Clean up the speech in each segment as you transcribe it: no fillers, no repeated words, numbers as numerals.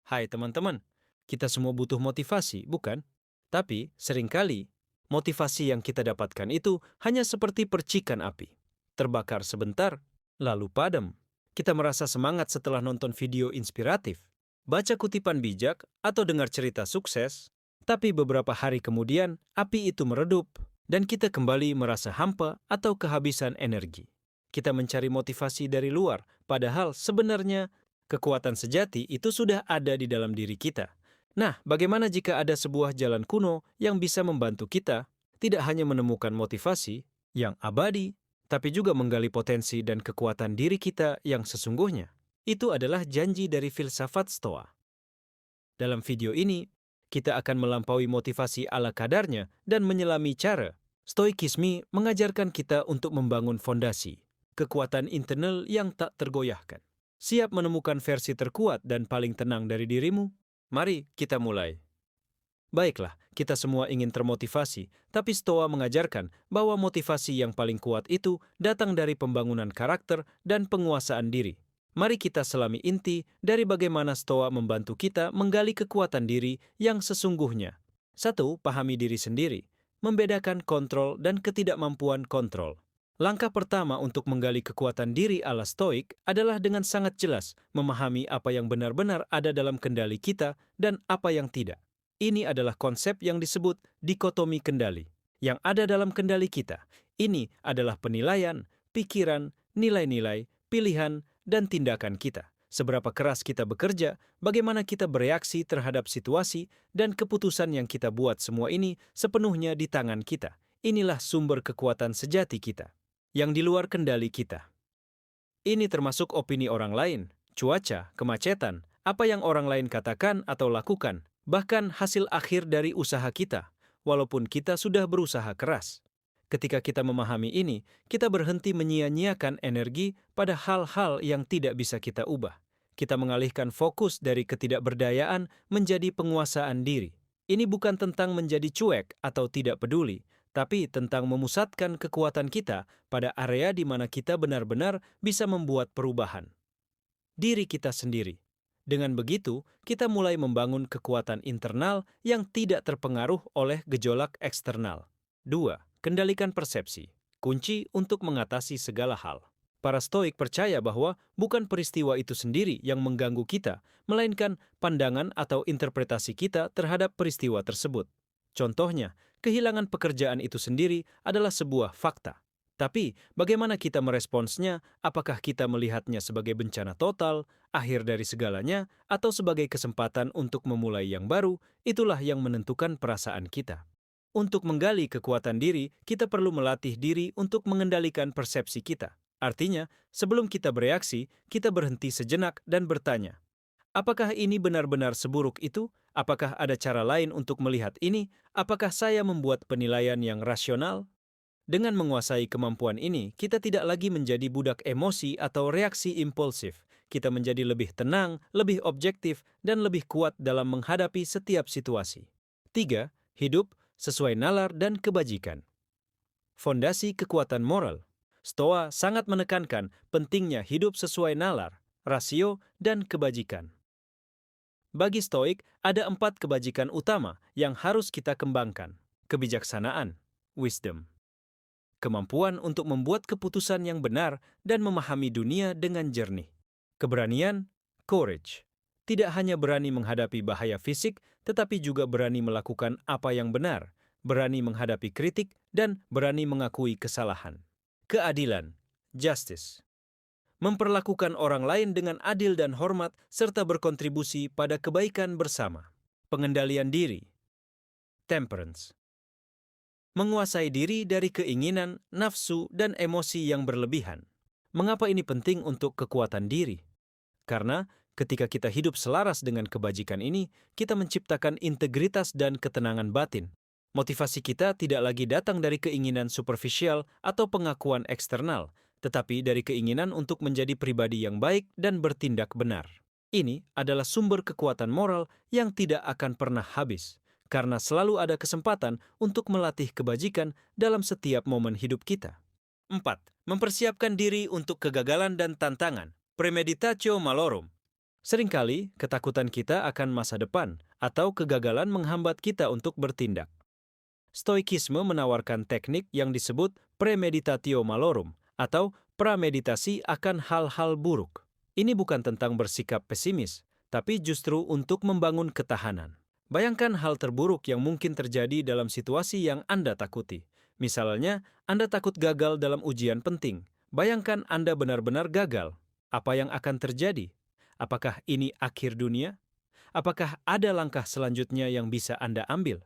Hai teman-teman, kita semua butuh motivasi, bukan? Tapi seringkali motivasi yang kita dapatkan itu hanya seperti percikan api. Terbakar sebentar, lalu padam. Kita merasa semangat setelah nonton video inspiratif, baca kutipan bijak, atau dengar cerita sukses. Tapi beberapa hari kemudian, api itu meredup dan kita kembali merasa hampa atau kehabisan energi. Kita mencari motivasi dari luar, padahal sebenarnya kekuatan sejati itu sudah ada di dalam diri kita. Nah, bagaimana jika ada sebuah jalan kuno yang bisa membantu kita tidak hanya menemukan motivasi yang abadi, tapi juga menggali potensi dan kekuatan diri kita yang sesungguhnya? Itu adalah janji dari filsafat Stoa. Dalam video ini, kita akan melampaui motivasi ala kadarnya dan menyelami cara Stoikisme mengajarkan kita untuk membangun fondasi, kekuatan internal yang tak tergoyahkan. Siap menemukan versi terkuat dan paling tenang dari dirimu? Mari kita mulai. Baiklah, kita semua ingin termotivasi, tapi Stoa mengajarkan bahwa motivasi yang paling kuat itu datang dari pembangunan karakter dan penguasaan diri. Mari kita selami inti dari bagaimana Stoa membantu kita menggali kekuatan diri yang sesungguhnya. 1. Pahami diri sendiri. Membedakan kontrol dan ketidakmampuan kontrol. Langkah pertama untuk menggali kekuatan diri ala Stoik adalah dengan sangat jelas memahami apa yang benar-benar ada dalam kendali kita dan apa yang tidak. Ini adalah konsep yang disebut dikotomi kendali. Yang ada dalam kendali kita, ini adalah penilaian, pikiran, nilai-nilai, pilihan, dan tindakan kita. Seberapa keras kita bekerja, bagaimana kita bereaksi terhadap situasi, dan keputusan yang kita buat, semua ini sepenuhnya di tangan kita. Inilah sumber kekuatan sejati kita, yang di luar kendali kita. Ini termasuk opini orang lain, cuaca, kemacetan, apa yang orang lain katakan atau lakukan, bahkan hasil akhir dari usaha kita, walaupun kita sudah berusaha keras. Ketika kita memahami ini, kita berhenti menyia-nyiakan energi pada hal-hal yang tidak bisa kita ubah. Kita mengalihkan fokus dari ketidakberdayaan menjadi penguasaan diri. Ini bukan tentang menjadi cuek atau tidak peduli, tapi tentang memusatkan kekuatan kita pada area di mana kita benar-benar bisa membuat perubahan. Diri kita sendiri. Dengan begitu, kita mulai membangun kekuatan internal yang tidak terpengaruh oleh gejolak eksternal. 2. Kendalikan persepsi. Kunci untuk mengatasi segala hal. Para Stoik percaya bahwa bukan peristiwa itu sendiri yang mengganggu kita, melainkan pandangan atau interpretasi kita terhadap peristiwa tersebut. Contohnya, kehilangan pekerjaan itu sendiri adalah sebuah fakta. Tapi, bagaimana kita meresponsnya? Apakah kita melihatnya sebagai bencana total, akhir dari segalanya, atau sebagai kesempatan untuk memulai yang baru? Itulah yang menentukan perasaan kita. Untuk menggali kekuatan diri, kita perlu melatih diri untuk mengendalikan persepsi kita. Artinya, sebelum kita bereaksi, kita berhenti sejenak dan bertanya, apakah ini benar-benar seburuk itu? Apakah ada cara lain untuk melihat ini? Apakah saya membuat penilaian yang rasional? Dengan menguasai kemampuan ini, kita tidak lagi menjadi budak emosi atau reaksi impulsif. Kita menjadi lebih tenang, lebih objektif, dan lebih kuat dalam menghadapi setiap situasi. 3. Hidup sesuai nalar dan kebajikan. Fondasi kekuatan moral. Stoa sangat menekankan pentingnya hidup sesuai nalar, rasio, dan kebajikan. Bagi Stoik, ada 4 kebajikan utama yang harus kita kembangkan. Kebijaksanaan, wisdom. Kemampuan untuk membuat keputusan yang benar dan memahami dunia dengan jernih. Keberanian, courage. Tidak hanya berani menghadapi bahaya fisik, tetapi juga berani melakukan apa yang benar, berani menghadapi kritik, dan berani mengakui kesalahan. Keadilan, justice. Memperlakukan orang lain dengan adil dan hormat, serta berkontribusi pada kebaikan bersama. Pengendalian diri, temperance. Menguasai diri dari keinginan, nafsu, dan emosi yang berlebihan. Mengapa ini penting untuk kekuatan diri? Karena ketika kita hidup selaras dengan kebajikan ini, kita menciptakan integritas dan ketenangan batin. Motivasi kita tidak lagi datang dari keinginan superficial atau pengakuan eksternal, tetapi dari keinginan untuk menjadi pribadi yang baik dan bertindak benar. Ini adalah sumber kekuatan moral yang tidak akan pernah habis, karena selalu ada kesempatan untuk melatih kebajikan dalam setiap momen hidup kita. 4. Mempersiapkan diri untuk kegagalan dan tantangan. Premeditatio malorum. Seringkali, ketakutan kita akan masa depan atau kegagalan menghambat kita untuk bertindak. Stoikisme menawarkan teknik yang disebut premeditatio malorum atau prameditasi akan hal-hal buruk. Ini bukan tentang bersikap pesimis, tapi justru untuk membangun ketahanan. Bayangkan hal terburuk yang mungkin terjadi dalam situasi yang Anda takuti. Misalnya, Anda takut gagal dalam ujian penting. Bayangkan Anda benar-benar gagal. Apa yang akan terjadi? Apakah ini akhir dunia? Apakah ada langkah selanjutnya yang bisa Anda ambil?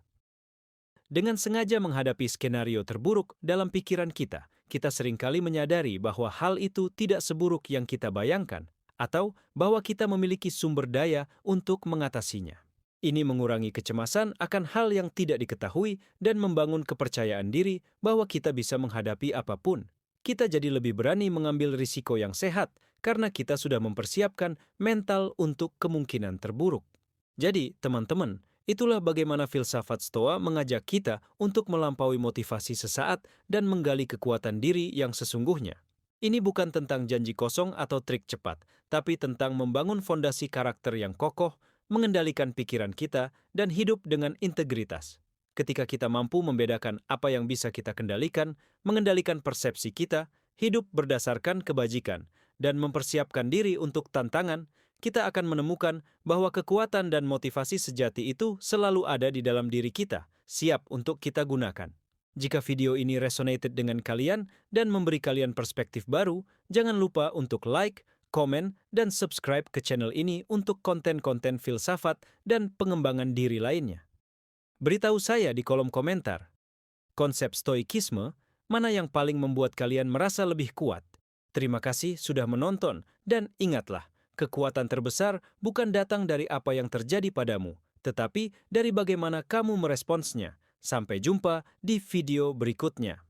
Dengan sengaja menghadapi skenario terburuk dalam pikiran kita, kita seringkali menyadari bahwa hal itu tidak seburuk yang kita bayangkan, atau bahwa kita memiliki sumber daya untuk mengatasinya. Ini mengurangi kecemasan akan hal yang tidak diketahui dan membangun kepercayaan diri bahwa kita bisa menghadapi apapun. Kita jadi lebih berani mengambil risiko yang sehat karena kita sudah mempersiapkan mental untuk kemungkinan terburuk. Jadi, teman-teman, itulah bagaimana filsafat Stoa mengajak kita untuk melampaui motivasi sesaat dan menggali kekuatan diri yang sesungguhnya. Ini bukan tentang janji kosong atau trik cepat, tapi tentang membangun fondasi karakter yang kokoh, mengendalikan pikiran kita, dan hidup dengan integritas. Ketika kita mampu membedakan apa yang bisa kita kendalikan, mengendalikan persepsi kita, hidup berdasarkan kebajikan, dan mempersiapkan diri untuk tantangan, kita akan menemukan bahwa kekuatan dan motivasi sejati itu selalu ada di dalam diri kita, siap untuk kita gunakan. Jika video ini resonated dengan kalian dan memberi kalian perspektif baru, jangan lupa untuk like, komen, dan subscribe ke channel ini untuk konten-konten filsafat dan pengembangan diri lainnya. Beritahu saya di kolom komentar, konsep stoikisme mana yang paling membuat kalian merasa lebih kuat. Terima kasih sudah menonton, dan ingatlah, kekuatan terbesar bukan datang dari apa yang terjadi padamu, tetapi dari bagaimana kamu meresponsnya. Sampai jumpa di video berikutnya.